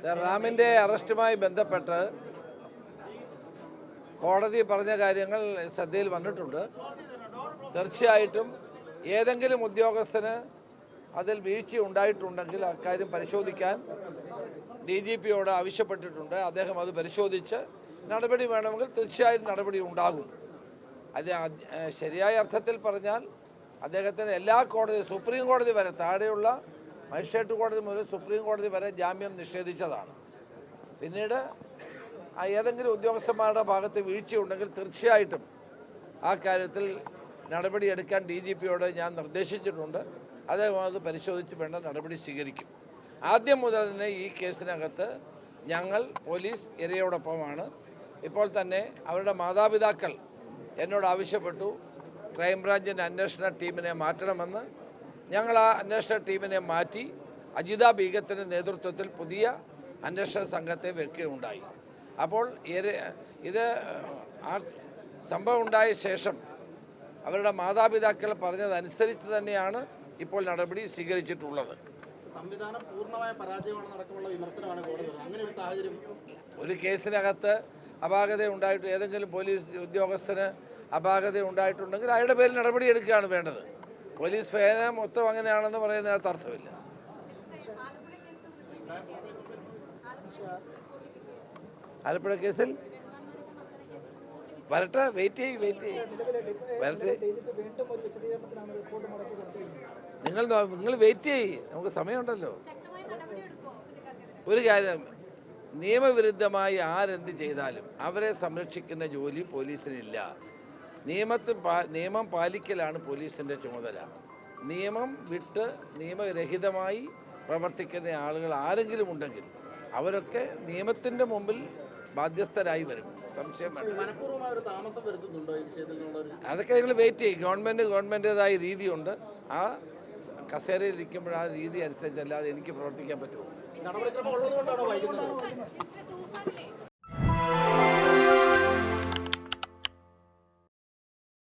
റാമിൻ്റെ അറസ്റ്റുമായി ബന്ധപ്പെട്ട് കോടതി പറഞ്ഞ കാര്യങ്ങൾ ശ്രദ്ധയിൽ വന്നിട്ടുണ്ട്. തീർച്ചയായിട്ടും ഏതെങ്കിലും ഉദ്യോഗസ്ഥന് അതിൽ വീഴ്ച ഉണ്ടായിട്ടുണ്ടെങ്കിൽ അക്കാര്യം പരിശോധിക്കാൻ DGPയോട് ആവശ്യപ്പെട്ടിട്ടുണ്ട്. അദ്ദേഹം അത് പരിശോധിച്ച് നടപടി വേണമെങ്കിൽ തീർച്ചയായും നടപടി ഉണ്ടാകും. അത് ശരിയായ അർത്ഥത്തിൽ പറഞ്ഞാൽ അദ്ദേഹത്തിന് എല്ലാ കോടതി, സുപ്രീം കോടതി വരെ, താഴെയുള്ള മജിസ്ട്രേറ്റ് കോടതി മുതൽ സുപ്രീം കോടതി വരെ ജാമ്യം നിഷേധിച്ചതാണ്. പിന്നീട് ഏതെങ്കിലും ഉദ്യോഗസ്ഥന്മാരുടെ ഭാഗത്ത് വീഴ്ചയുണ്ടെങ്കിൽ തീർച്ചയായിട്ടും ആ കാര്യത്തിൽ നടപടിയെടുക്കാൻ DGPയോട് ഞാൻ നിർദ്ദേശിച്ചിട്ടുണ്ട്. അദ്ദേഹം അത് പരിശോധിച്ച് വേണ്ട നടപടി സ്വീകരിക്കും. ആദ്യം മുതൽ തന്നെ ഈ കേസിനകത്ത് ഞങ്ങൾ പോലീസ് ഇരയോടൊപ്പമാണ്. ഇപ്പോൾ തന്നെ അവരുടെ മാതാപിതാക്കൾ എന്നോട് ആവശ്യപ്പെട്ടു ക്രൈംബ്രാഞ്ചിൻ്റെ അന്വേഷണ ടീമിനെ മാറ്റണമെന്ന്. ഞങ്ങൾ ആ അന്വേഷണ ടീമിനെ മാറ്റി അജിത ബീഗത്തിൻ്റെ നേതൃത്വത്തിൽ പുതിയ അന്വേഷണ സംഘത്തെ വെക്കുകയുണ്ടായി. അപ്പോൾ ഇത് ആ സംഭവം ഉണ്ടായ ശേഷം അവരുടെ മാതാപിതാക്കൾ പറഞ്ഞതനുസരിച്ച് തന്നെയാണ് ഇപ്പോൾ നടപടി സ്വീകരിച്ചിട്ടുള്ളത്. സംവിധാനം പൂർണ്ണമായ പരാജയമാണെന്നടക്കമുള്ള വിമർശനമാണ് കോടതി. അങ്ങനെ ഒരു സാഹചര്യം ഒരു കേസിനകത്ത് അപാകത ഉണ്ടായിട്ട് ഏതെങ്കിലും പോലീസ് ഉദ്യോഗസ്ഥന് അപാകത ഉണ്ടായിട്ടുണ്ടെങ്കിൽ അയാളുടെ പേരിൽ നടപടിയെടുക്കുകയാണ് വേണ്ടത്. പോലീസ് സേന മൊത്തം അങ്ങനെയാണെന്ന് പറയുന്നതിനകത്ത് അർത്ഥമില്ല. ആലപ്പുഴ കേസിൽ വരട്ടെ, വെയിറ്റ് ചെയ്യും വരട്ടെ. നിങ്ങൾ വെയിറ്റ് ചെയ്യും, നമുക്ക് സമയമുണ്ടല്ലോ. ഒരു കാര്യം, നിയമവിരുദ്ധമായി ആരെന്ത് ചെയ്താലും അവരെ സംരക്ഷിക്കുന്ന ജോലി പോലീസിനില്ല. നിയമം പാലിക്കലാണ് പോലീസിൻ്റെ ചുമതല. നിയമം വിട്ട് നിയമരഹിതമായി പ്രവർത്തിക്കുന്ന ആളുകൾ ആരെങ്കിലും ഉണ്ടെങ്കിൽ അവരൊക്കെ നിയമത്തിൻ്റെ മുമ്പിൽ ബാധ്യസ്ഥരായി വരും. സംശയം അതൊക്കെ നിങ്ങൾ വെയിറ്റ് ചെയ്യും. ഗവൺമെൻറ്റേതായ രീതിയുണ്ട്. ആ കസേരയിൽ ഇരിക്കുമ്പോൾ ആ രീതി അനുസരിച്ചല്ലാതെ എനിക്ക് പ്രവർത്തിക്കാൻ പറ്റുമോ?